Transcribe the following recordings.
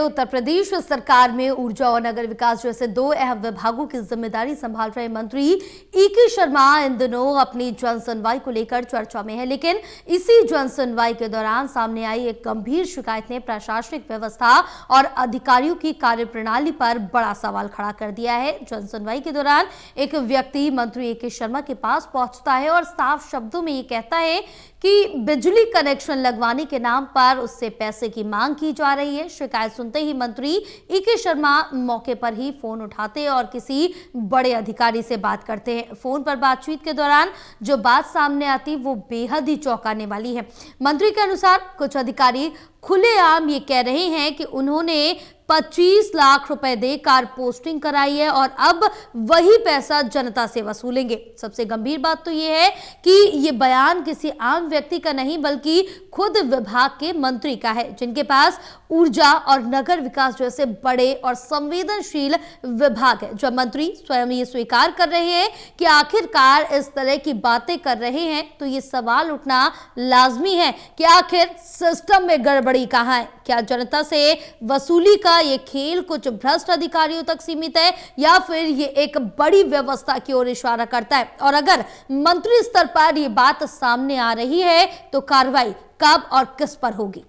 उत्तर प्रदेश सरकार में ऊर्जा और नगर विकास जैसे दो अहम विभागों की जिम्मेदारी संभाल रहे मंत्री ईके शर्मा इन दिनों अपनी जन सुनवाई को लेकर चर्चा में है। लेकिन इसी जन सुनवाई के दौरान सामने आई एक गंभीर शिकायत ने प्रशासनिक व्यवस्था और अधिकारियों की कार्यप्रणाली पर बड़ा सवाल खड़ा कर दिया है। जन सुनवाई के दौरान एक व्यक्ति मंत्री ईके शर्मा के पास पहुंचता है और साफ शब्दों में ये कहता है कि बिजली कनेक्शन लगवाने के नाम पर उससे पैसे की मांग की जा रही है। शिकायत सुनते ही मंत्री ईके शर्मा मौके पर ही फोन उठाते और किसी बड़े अधिकारी से बात करते हैं। फोन पर बातचीत के दौरान जो बात सामने आती वो बेहद ही चौंकाने वाली है। मंत्री के अनुसार कुछ अधिकारी खुलेआम ये कह रहे हैं कि उन्होंने 25 लाख रुपए देकर पोस्टिंग कराई है और अब वही पैसा जनता से वसूलेंगे। सबसे गंभीर बात तो यह है कि ये बयान किसी आम व्यक्ति का नहीं बल्कि खुद विभाग के मंत्री का है, जिनके पास ऊर्जा और नगर विकास जैसे बड़े और संवेदनशील विभाग है। जब मंत्री स्वयं ये स्वीकार कर रहे हैं कि आखिरकार इस तरह की बातें कर रहे हैं तो ये सवाल उठना लाजमी है कि आखिर सिस्टम में गड़बड़ी कहां है। क्या जनता से वसूली का ये खेल कुछ भ्रष्ट अधिकारियों तक सीमित है या फिर ये एक बड़ी व्यवस्था की ओर इशारा करता है? और अगर मंत्री स्तर पर ये बात सामने आ रही है तो कार्रवाई कब और किस पर होगी?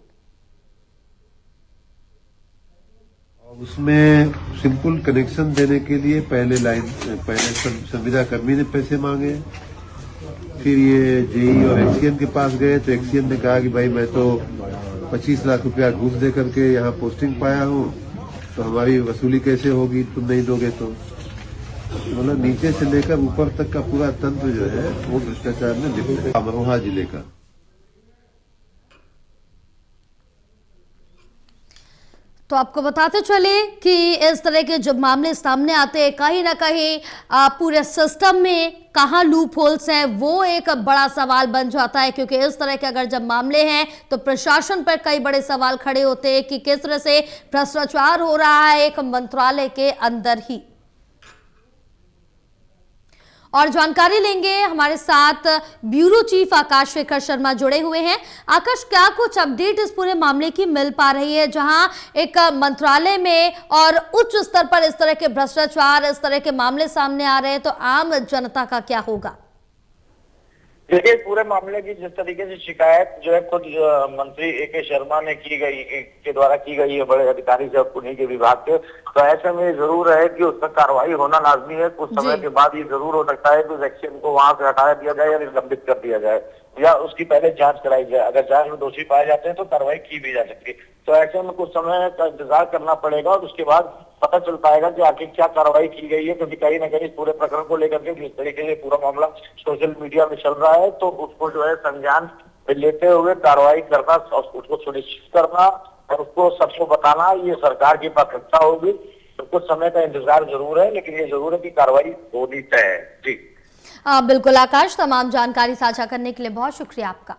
उसमें सिंपल कनेक्शन देने के लिए पहले संविदा कर्मी ने पैसे मांगे, फिर ये जेई और एक्सीएन के पास गए तो एक्सीएन ने कहा कि भाई मैं तो 25 लाख रुपया घूस दे करके यहाँ पोस्टिंग पाया हूँ, तो हमारी वसूली कैसे होगी, तुम नहीं दोगे तो। मतलब नीचे से लेकर ऊपर तक का पूरा तंत्र जो है वो भ्रष्टाचार में लिप्त है। अमरोहा जिले का तो आपको बताते चले कि इस तरह के जब मामले सामने आते हैं कहीं ना कहीं पूरे सिस्टम में कहां लूप होल्स हैं वो एक बड़ा सवाल बन जाता है, क्योंकि इस तरह के अगर जब मामले हैं तो प्रशासन पर कई बड़े सवाल खड़े होते हैं कि किस तरह से भ्रष्टाचार हो रहा है एक मंत्रालय के अंदर ही। और जानकारी लेंगे, हमारे साथ ब्यूरो चीफ आकाश शेखर शर्मा जुड़े हुए हैं। आकाश, क्या कुछ अपडेट इस पूरे मामले की मिल पा रही है जहां एक मंत्रालय में और उच्च स्तर पर इस तरह के भ्रष्टाचार इस तरह के मामले सामने आ रहे हैं, तो आम जनता का क्या होगा? देखिए, पूरे मामले की जिस तरीके से शिकायत जो है खुद मंत्री ईके शर्मा ने की गई के द्वारा की गई है बड़े अधिकारी से उन्हीं के विभाग के, तो ऐसे में जरूर है कि उस पर कार्रवाई होना लाजमी है। कुछ समय के बाद ये जरूर हो सकता है कि उस एक्शन को वहां से हटा दिया जाए या निलंबित कर दिया जाए या उसकी पहले जांच कराई जाए। अगर जांच में दोषी पाए जाते हैं तो कार्रवाई की भी जा सकती है। तो ऐसे में कुछ समय का इंतजार करना पड़ेगा और उसके बाद पता चल पाएगा कि आखिर क्या कार्रवाई की गई है, क्योंकि कहीं ना कहीं इस पूरे प्रकरण को लेकर के जिस तरीके से पूरा मामला सोशल मीडिया में चल रहा है तो उसको जो है संज्ञान लेते हुए कार्रवाई करना, उसको सुनिश्चित करना और उसको सबको बताना ये सरकार की प्राथमिकता होगी। तो कुछ समय का इंतजार जरूर है, लेकिन ये जरूर है कि कार्रवाई होनी तय है। जी बिल्कुल आकाश, तमाम जानकारी साझा करने के लिए बहुत शुक्रिया आपका।